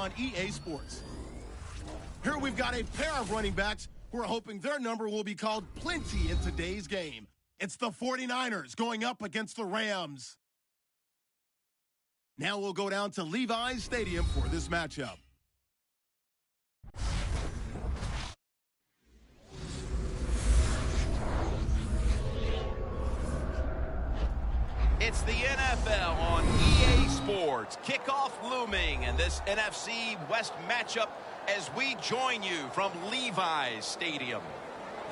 on EA Sports. Here we've got a pair of running backs who are hoping their number will be called plenty in today's game. It's the 49ers going up against the Rams. Now we'll go down to Levi's Stadium for this matchup. It's the NFL on EA Sports. Kickoff looming in this NFC West matchup as we join you from Levi's Stadium.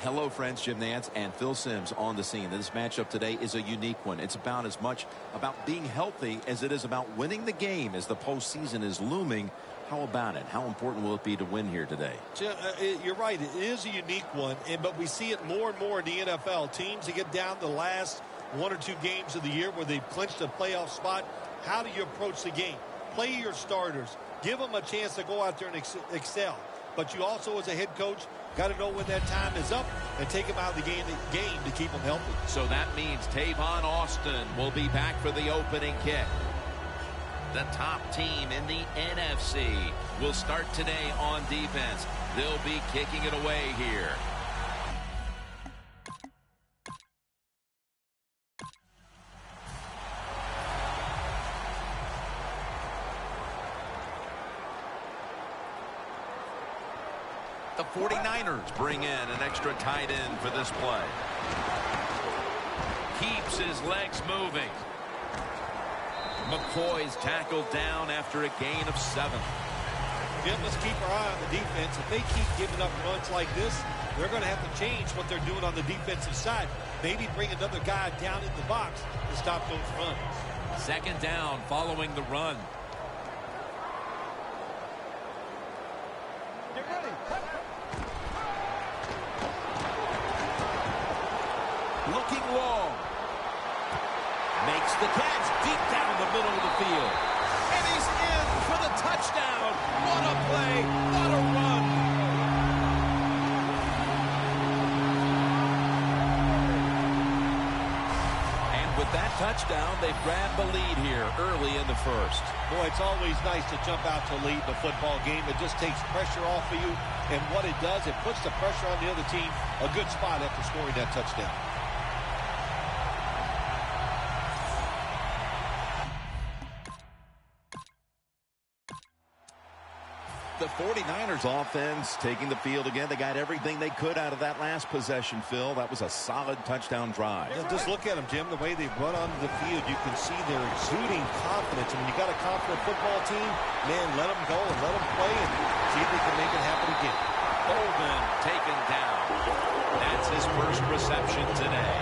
Hello, friends. Jim Nantz and Phil Simms on the scene. This matchup today is a unique one. It's about as much about being healthy as it is about winning the game as the postseason is looming. How about it? How important will it be to win here today? Jim, you're right. It is a unique one, but we see it more and more in the NFL. Teams that get down the last one or two games of the year where they've clinched a playoff spot. How do you approach the game? Play your starters. Give them a chance to go out there and excel. But you also, as a head coach, got to know when that time is up and take them out of the game to keep them healthy. So that means Tavon Austin will be back for the opening kick. The top team in the NFC will start today on defense. They'll be kicking it away here. The 49ers bring in an extra tight end for this play. Keeps his legs moving. McCoy's tackled down after a gain of 7. Jim, let's keep our eye on the defense. If they keep giving up runs like this, they're going to have to change what they're doing on the defensive side. Maybe bring another guy down in the box to stop those runs. Second down following the run. Get ready. Looking long. Makes the catch deep down the middle of the field. And he's in for the touchdown. What a play. What a run. And with that touchdown, they've grabbed the lead here early in the first. Boy, it's always nice to jump out to lead the football game. It just takes pressure off of you. And what it does, it puts the pressure on the other team. A good spot after scoring that touchdown. The 49ers offense taking the field again. They got everything they could out of that last possession, Phil. That was a solid touchdown drive. Yeah, just look at them, Jim. The way they run onto the field, you can see they're exuding confidence. And when you got a confident football team, man, let them go and let them play and see if they can make it happen again. Bolden taken down. That's his first reception today.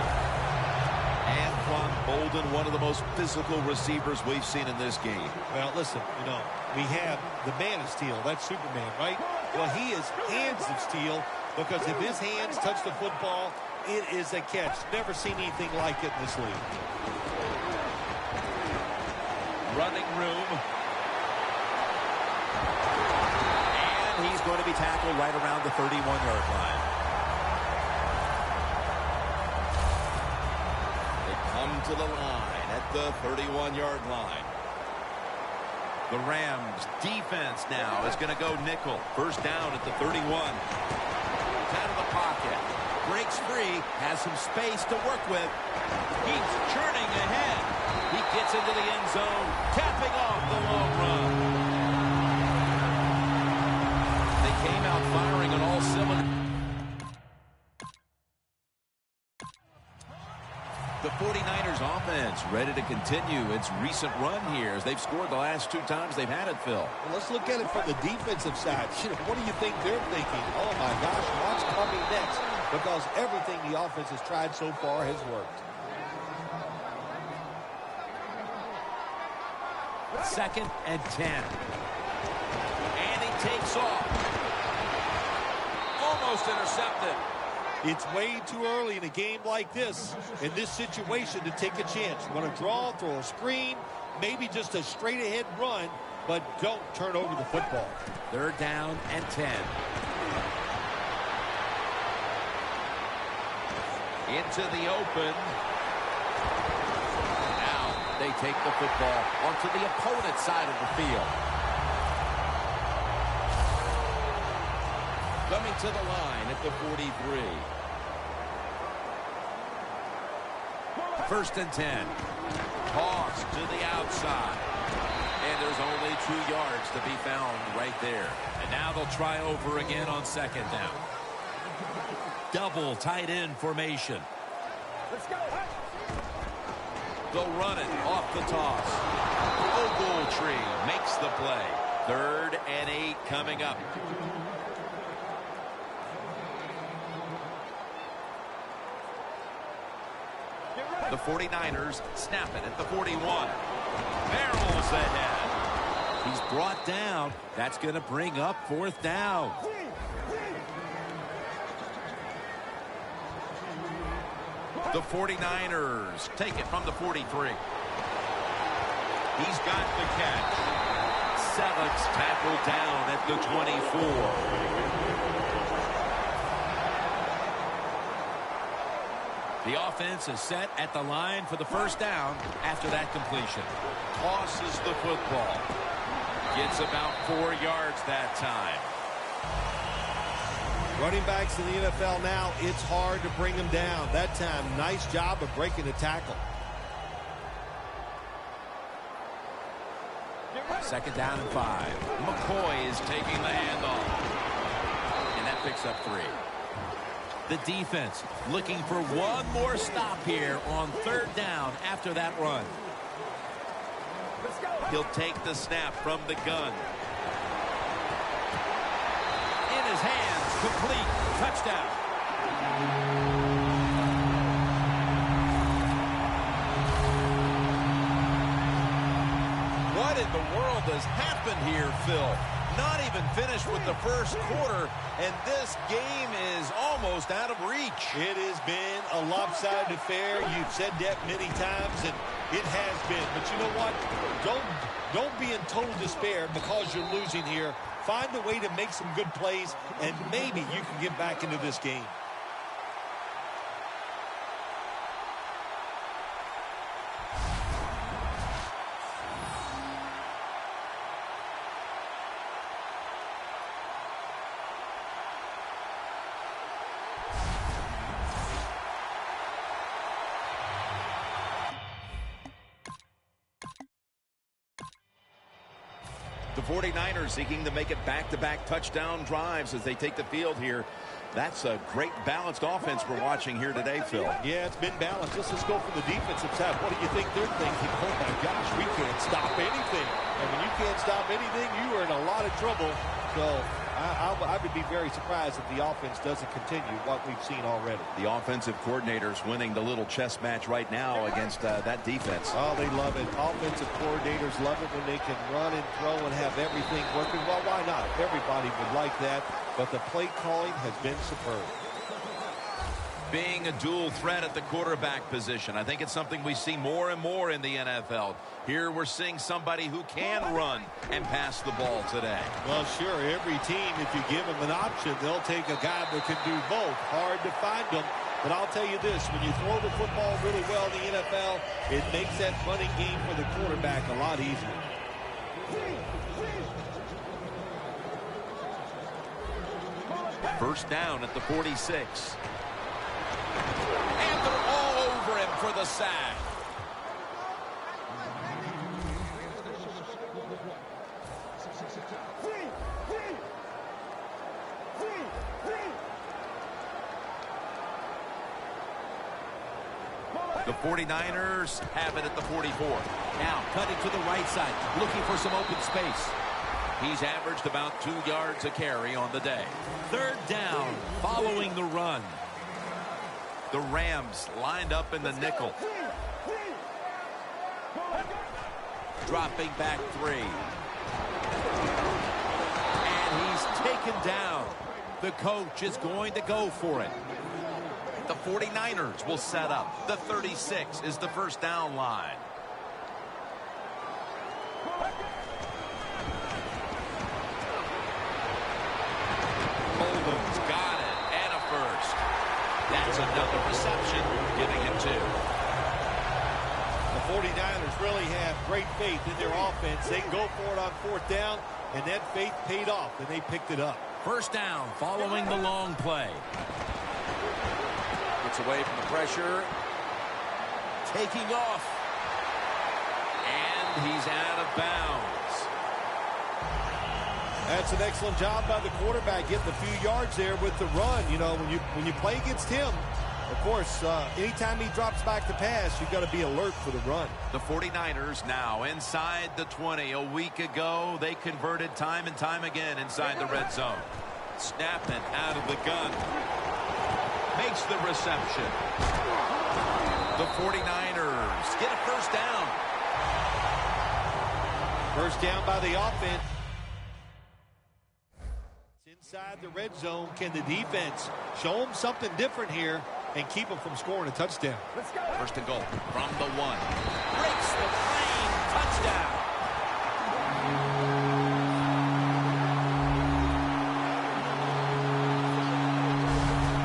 Anquan Bolden, one of the most physical receivers we've seen in this game. Well, listen, we have the man of steel. That's Superman, right? Well, he is hands of steel because if his hands touch the football, it is a catch. Never seen anything like it in this league. Running room. And he's going to be tackled right around the 31-yard line. To the line at the 31-yard line. The Rams defense now is going to go nickel. First down at the 31. Out of the pocket. Breaks free. Has some space to work with. He's churning ahead. He gets into the end zone. Capping off the long run. They came out firing on all cylinders. The 49ers offense ready to continue its recent run here as they've scored the last 2 times they've had it, Phil. Well, let's look at it from the defensive side. What do you think they're thinking? Oh, my gosh, what's coming next? Because everything the offense has tried so far has worked. Second and 10. And he takes off. Almost intercepted. It's way too early in a game like this, in this situation, to take a chance. You want to draw, throw a screen, maybe just a straight-ahead run, but don't turn over the football. Third down and 10. Into the open. Now they take the football onto the opponent's side of the field. Coming to the line at the 43. 1st and 10. Toss to the outside. And there's only 2 yards to be found right there. And now they'll try over again on 2nd down. Double tight end formation. Let's go. They'll run it off the toss. Ogletree makes the play. 3rd and 8 coming up. The 49ers snap it at the 41. Barrels ahead. He's brought down. That's going to bring up 4th down. The 49ers take it from the 43. He's got the catch. Selig's tackled down at the 24. The offense is set at the line for the 1st down after that completion. Tosses the football. Gets about 4 yards that time. Running backs in the NFL now, it's hard to bring them down. That time, nice job of breaking the tackle. 2nd down and 5. McCoy is taking the handoff. And that picks up 3. The defense looking for one more stop here on 3rd down after that run. He'll take the snap from the gun. In his hands, complete, touchdown. What in the world has happened here, Phil? Not even finished with the 1st quarter, and this game is almost out of reach. It has been a lopsided affair. You've said that many times, and it has been. But you know what? Don't be in total despair because you're losing here. Find a way to make some good plays, and maybe you can get back into this game. The 49ers seeking to make it back-to-back touchdown drives as they take the field here. That's a great balanced offense we're watching here today, Phil. Yeah, it's been balanced. Let's go for the defensive side. What do you think they're thinking? Oh, my gosh, we can't stop anything. And when you can't stop anything, you are in a lot of trouble. So I would be very surprised if the offense doesn't continue what we've seen already. The offensive coordinator's winning the little chess match right now against that defense. Oh, they love it. Offensive coordinators love it when they can run and throw and have everything working. Well, why not? Everybody would like that. But the play calling has been superb. Being a dual threat at the quarterback position, I think it's something we see more and more in the NFL. Here we're seeing somebody who can run and pass the ball today. Well, sure, every team, if you give them an option, they'll take a guy that can do both. Hard to find them. But I'll tell you this, when you throw the football really well in the NFL, it makes that running game for the quarterback a lot easier. First down at the 46. And they're all over him for the sack. The 49ers have it at the 44. Now cutting to the right side, looking for some open space. He's averaged about 2 yards a carry on the day. 3rd down following the run. The Rams lined up in the nickel. Dropping back 3. And he's taken down. The coach is going to go for it. The 49ers will set up. The 36 is the first down line. Holden's got it, and a first. That's another reception, giving him 2. The 49ers really have great faith in their offense. They go for it on 4th down, and that faith paid off, and they picked it up. First down following the long play. Gets away from the pressure. Taking off. And he's out of bounds. That's an excellent job by the quarterback, getting a few yards there with the run. You know, when you play against him, of course, anytime he drops back to pass, you've got to be alert for the run. The 49ers now inside the 20. A week ago, they converted time and time again inside the red zone. Snapping out of the gun. Makes the reception. The 49ers get a first down. First down by the offense. Inside the red zone, can the defense show them something different here and keep them from scoring a touchdown? First and goal from the 1. Breaks the plane. Touchdown.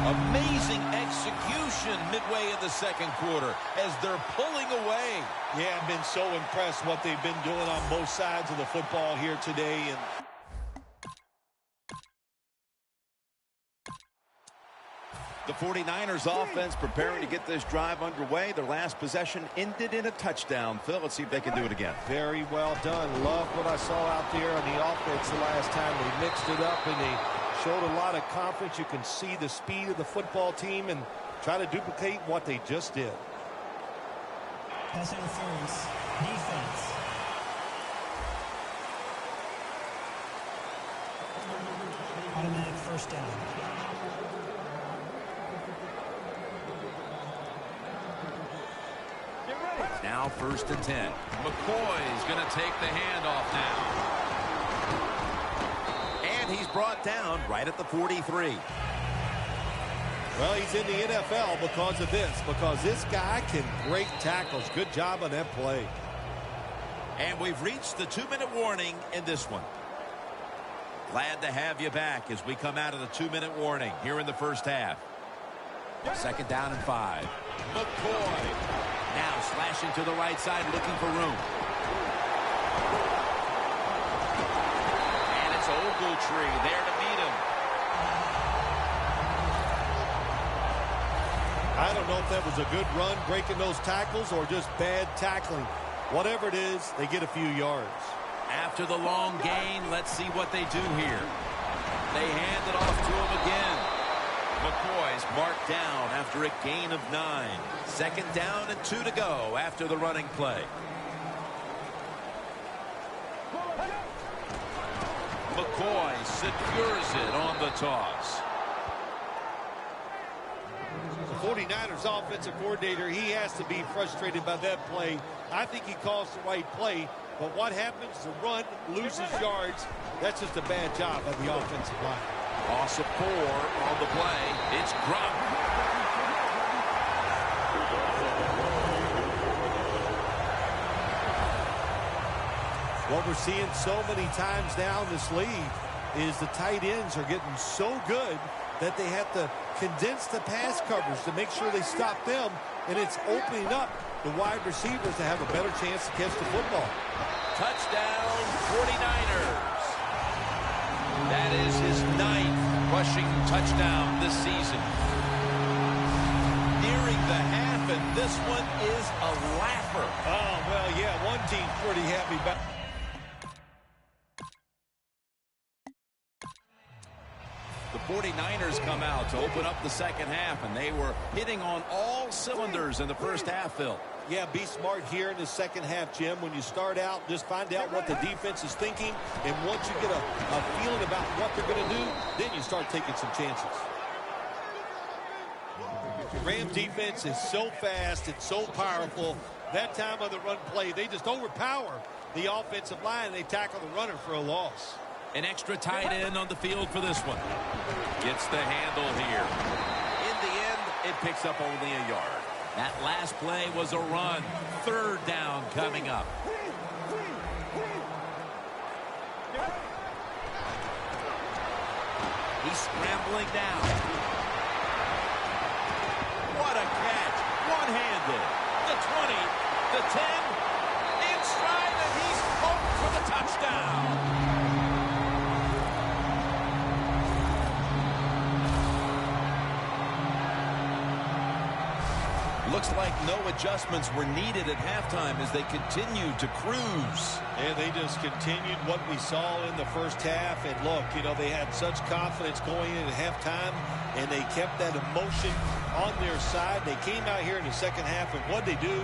Amazing execution midway in the second quarter as they're pulling away. Yeah, I've been so impressed what they've been doing on both sides of the football here today. And the 49ers offense preparing to get this drive underway. Their last possession ended in a touchdown. Phil, let's see if they can do it again. Very well done. Love what I saw out there on the offense the last time. They mixed it up and they showed a lot of confidence. You can see the speed of the football team and try to duplicate what they just did. Pass interference. Defense. Automatic first down. Now first and 10. McCoy's going to take the handoff now. And he's brought down right at the 43. Well, he's in the NFL because of this, because this guy can break tackles. Good job on that play. And we've reached the 2-minute warning in this one. Glad to have you back as we come out of the 2-minute warning here in the first half. Second down and 5. McCoy now slashing to the right side, looking for room. And it's Ogletree there to meet him. I don't know if that was a good run breaking those tackles or just bad tackling. Whatever it is, they get a few yards. After the long gain, let's see what they do here. They hand it off to him again. McCoy's marked down after a gain of 9. Second down and 2 to go after the running play. McCoy secures it on the toss. The 49ers offensive coordinator, he has to be frustrated by that play. I think he calls the right play, but what happens? The run loses yards. That's just a bad job by the offensive line. Loss of 4 on the play. It's Gronk. What we're seeing so many times now in this league is the tight ends are getting so good that they have to condense the pass coverage to make sure they stop them, and it's opening up the wide receivers to have a better chance to catch the football. Touchdown, 49ers. That is his 9th rushing touchdown this season. Nearing the half, and this one is a laugher. Oh, well, yeah, one team's pretty happy about. The 49ers come out to open up the second half, and they were hitting on all cylinders in the first half, Phil. Yeah, be smart here in the second half, Jim. When you start out, just find out what the defense is thinking, and once you get a feeling about what they're going to do, then you start taking some chances. The Rams defense is so fast and so powerful. That time on the run play, they just overpower the offensive line, and they tackle the runner for a loss. An extra tight end on the field for this one. Gets the handle here. In the end, it picks up only a yard. That last play was a run. Third down coming up. He's scrambling down. What a catch. One-handed. The 20, the 10, inside, and he's home for the touchdown. Looks like no adjustments were needed at halftime as they continued to cruise. And they just continued what we saw in the first half. And look, you know, they had such confidence going in at halftime, and they kept that emotion on their side. They came out here in the second half, and what they do,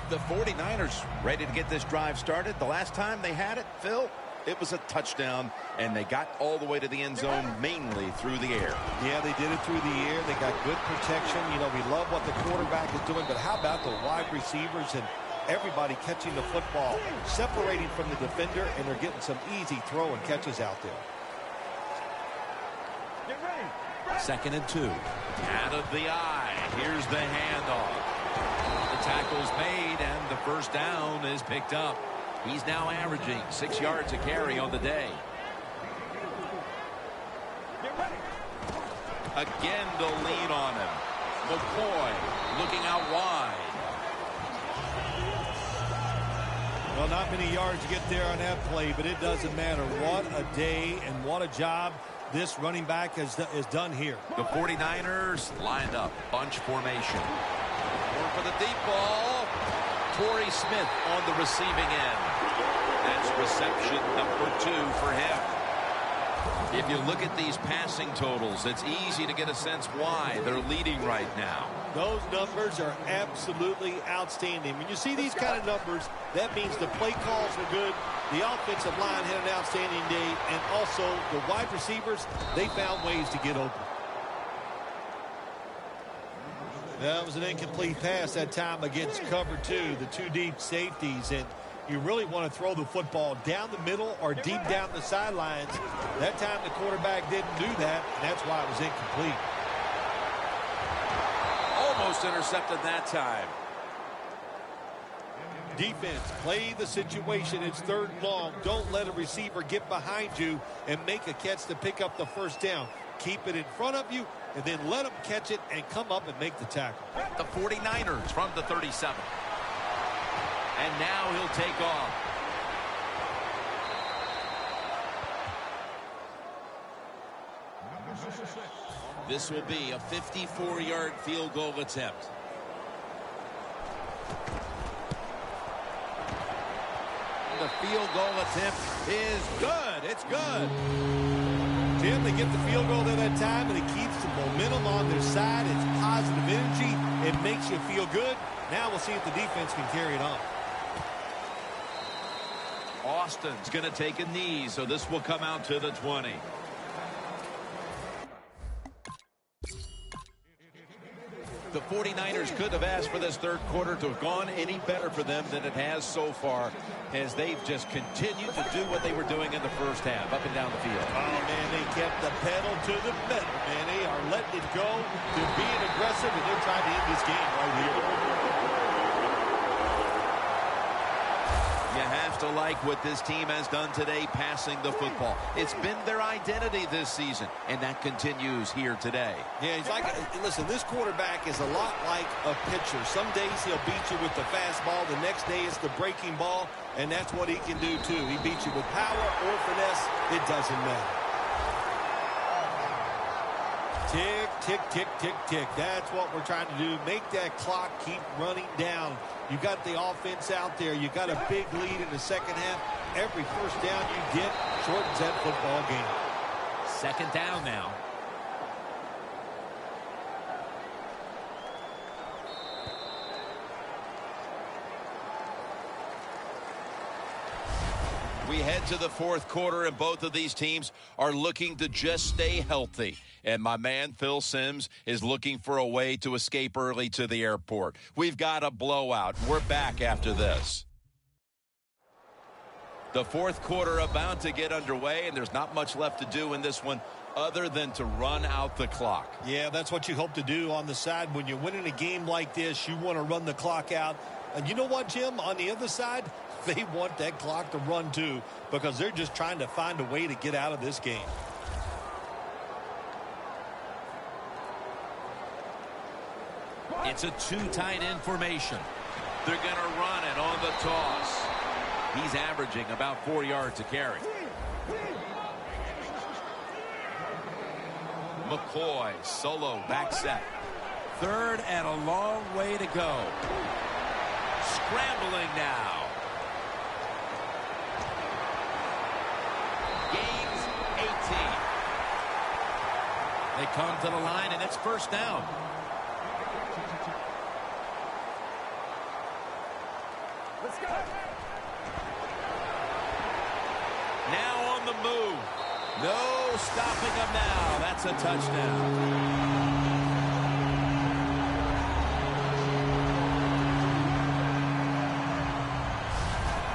The 49ers ready to get this drive started. The last time they had it, Phil, it was a touchdown, and they got all the way to the end zone mainly through the air. Yeah, they did it through the air. They got good protection. You know, we love what the quarterback is doing, but how about the wide receivers and everybody catching the football, separating from the defender, and they're getting some easy throw and catches out there. 2nd and 2. Out of the eye. Here's the handoff. The tackle's made, and the first down is picked up. He's now averaging 6 yards a carry on the day. Again to lean on him. McCoy looking out wide. Well, not many yards to get there on that play, but it doesn't matter. What a day and what a job this running back has done here. The 49ers lined up. Bunch formation. Going for the deep ball. Torrey Smith on the receiving end. That's reception number 2 for him. If you look at these passing totals, it's easy to get a sense why they're leading right now. Those numbers are absolutely outstanding. When you see these kind of numbers, that means the play calls were good, the offensive line had an outstanding day, and also the wide receivers, they found ways to get open. That was an incomplete pass that time against cover 2, the 2 deep safeties, and you really want to throw the football down the middle or deep down the sidelines. That time the quarterback didn't do that, and that's why it was incomplete. Almost intercepted that time. Defense, play the situation. It's 3rd and long. Don't let a receiver get behind you and make a catch to pick up the first down. Keep it in front of you, and then let them catch it and come up and make the tackle. The 49ers from the 37. And now he'll take off. This will be a 54-yard field goal attempt. The field goal attempt is good. It's good. Tim, they get the field goal there that time, and it keeps the momentum on their side. It's positive energy. It makes you feel good. Now we'll see if the defense can carry it on. Austin's going to take a knee, so this will come out to the 20. The 49ers could have asked for this 3rd quarter to have gone any better for them than it has so far, as they've just continued to do what they were doing in the first half, up and down the field. Oh, man, they kept the pedal to the metal, man. They are letting it go. They're being aggressive, and they're trying to end this game right here. You have to like what this team has done today passing the football. It's been their identity this season, and that continues here today. Yeah, he's like, listen, this quarterback is a lot like a pitcher. Some days he'll beat you with the fastball. The next day it's the breaking ball, and that's what he can do, too. He beats you with power or finesse. It doesn't matter. Tick, tick, tick, tick, tick. That's what we're trying to do. Make that clock keep running down. You got the offense out there. You got a big lead in the second half. Every first down you get shortens that football game. 2nd down now. We head to the 4th quarter, and both of these teams are looking to just stay healthy. And my man, Phil Simms, is looking for a way to escape early to the airport. We've got a blowout. We're back after this. The 4th quarter about to get underway, and there's not much left to do in this one other than to run out the clock. Yeah, that's what you hope to do on the side. When you're winning a game like this, you want to run the clock out. And you know what, Jim? On the other side, they want that clock to run too, because they're just trying to find a way to get out of this game. It's a 2 tight end formation. They're going to run it on the toss. He's averaging about 4 yards a carry. McCoy, solo, back set. Third and a long way to go. Scrambling now. Gains 18. They come to the line, and it's first down. Let's go. Now on the move. No stopping them now. That's a touchdown.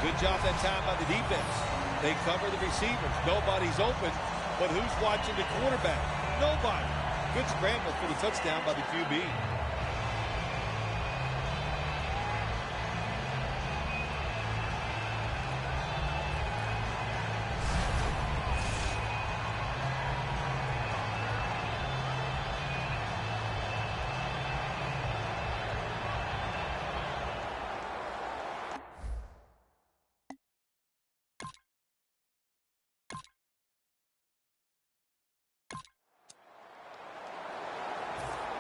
Good job that time by the defense. They cover the receivers. Nobody's open, but who's watching the quarterback? Nobody. Good scramble for the touchdown by the QB.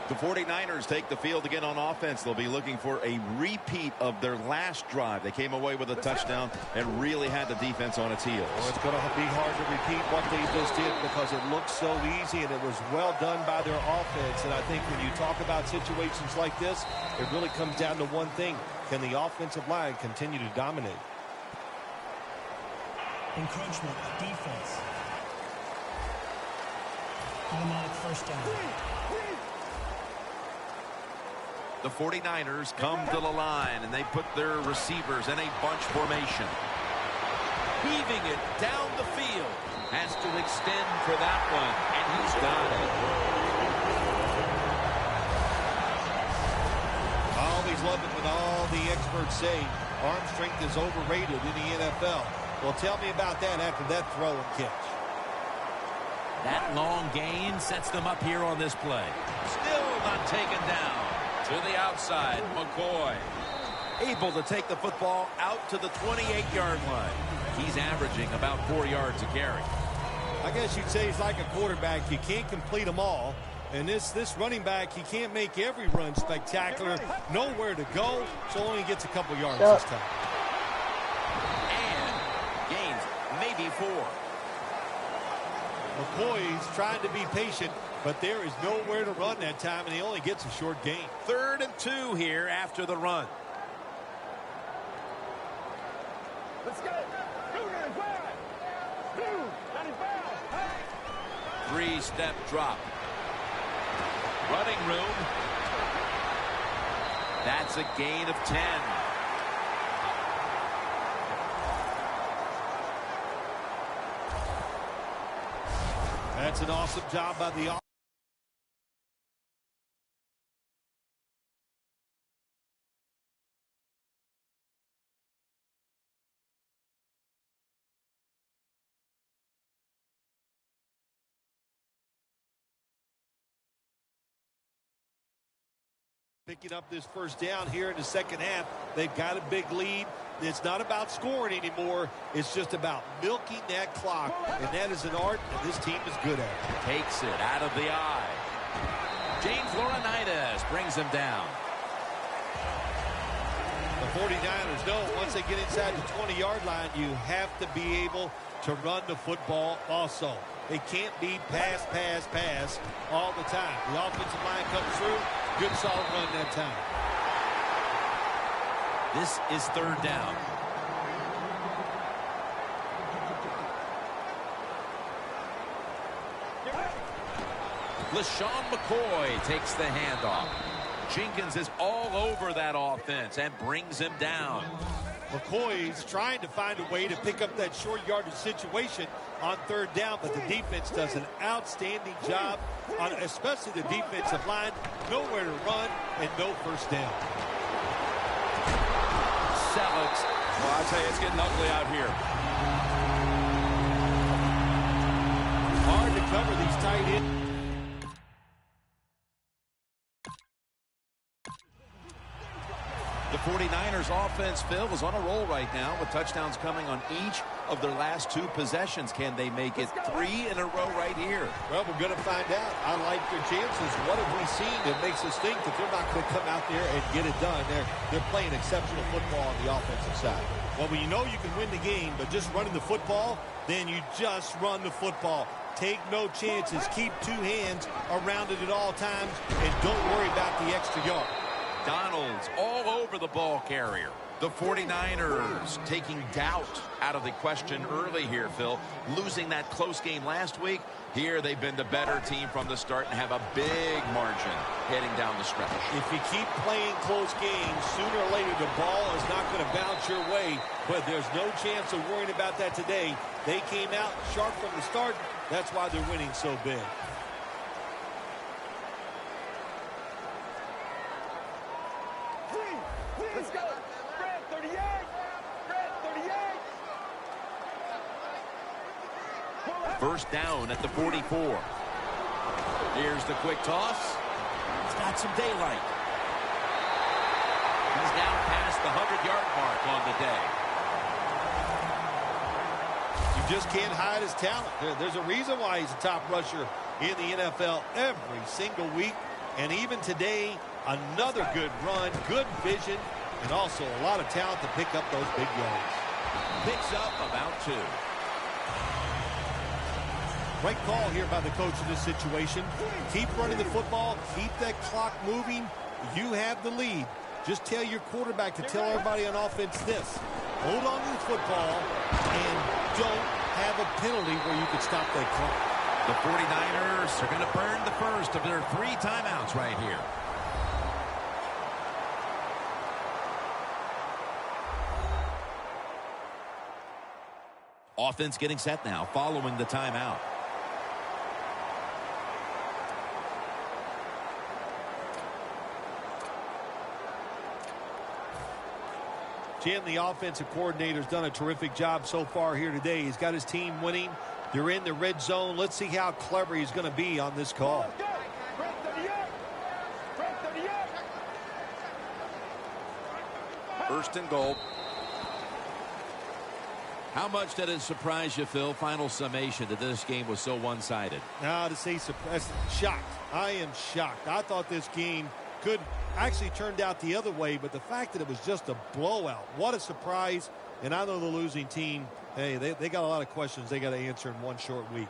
The 49ers take the field again on offense. They'll be looking for a repeat of their last drive. They came away with a touchdown and really had the defense on its heels. Well, it's going to be hard to repeat what they just did because it looked so easy and it was well done by their offense. And I think when you talk about situations like this, it really comes down to one thing. Can the offensive line continue to dominate? Encroachment, defense. Automatic first down. The 49ers come to the line, and they put their receivers in a bunch formation. Heaving it down the field. Has to extend for that one, and he's got it. I always love it when all the experts say arm strength is overrated in the NFL. Well, tell me about that after that throw and catch. That long gain sets them up here on this play. Still not taken down. To the outside, McCoy. Able to take the football out to the 28-yard line. He's averaging about 4 yards a carry. I guess you'd say he's like a quarterback. You can't complete them all. And this running back, he can't make every run spectacular. Nowhere to go, so only gets a couple yards this time. And gains maybe 4. McCoy's trying to be patient, but there is nowhere to run that time, and he only gets a short gain. 3rd and 2 here after the run. Let's go. 3-step drop. Running room. That's a gain of 10. That's an awesome job by the offense. Picking up this first down here in the second half. They've got a big lead. It's not about scoring anymore. It's just about milking that clock. And that is an art that this team is good at. Takes it out of the eye. James Laurinaitis brings him down. The 49ers know once they get inside the 20-yard line, you have to be able to run the football also. They can't be pass, pass, pass all the time. The offensive line comes through. Good solid run that time. This is 3rd down. LaShawn McCoy takes the handoff. Jenkins is all over that offense and brings him down. McCoy's trying to find a way to pick up that short yardage situation on 3rd down, but the defense does an outstanding job, on especially the defensive line. Nowhere to run and no first down. Selleck's. Well, I tell you, it's getting ugly out here. Hard to cover these tight ends. The 49ers offense, Phil, is on a roll right now with touchdowns coming on each of their last 2 possessions. Can they make it 3 in a row right here? Well, we're going to find out. I like their chances. What have we seen that makes us think that they're not going to come out there and get it done? They're playing exceptional football on the offensive side. Well, when you know you can win the game, but just running the football, then you just run the football. Take no chances. Keep 2 hands around it at all times, and don't worry about the extra yard. Donald's all over the ball carrier. The 49ers taking doubt out of the question early here, Phil. Losing that close game last week. Here they've been the better team from the start and have a big margin heading down the stretch. If you keep playing close games, sooner or later the ball is not going to bounce your way. But there's no chance of worrying about that today. They came out sharp from the start. That's why they're winning so big. Let's go. Fred, 38. Fred, 38. First down at the 44. Here's the quick toss. He's got some daylight. He's now past the 100-yard mark on the day. You just can't hide his talent. There's a reason why he's a top rusher in the NFL every single week. And even today, another good run, good vision, and also a lot of talent to pick up those big yards. Picks up about 2. Right call here by the coach in this situation. Keep running the football. Keep that clock moving. You have the lead. Just tell your quarterback to tell everybody on offense this. Hold on to the football and don't have a penalty where you can stop that clock. The 49ers are going to burn the first of their 3 timeouts right here. Offense getting set now following the timeout. Jim, the offensive coordinator's done a terrific job so far here today. He's got his team winning. They're in the red zone. Let's see how clever he's going to be on this call. First and goal. How much did it surprise you, Phil, final summation, that this game was so one-sided? Now, to say surprised, shocked. I am shocked. I thought this game could actually turned out the other way, but the fact that it was just a blowout, what a surprise. And I know the losing team, hey, they got a lot of questions they got to answer in one short week.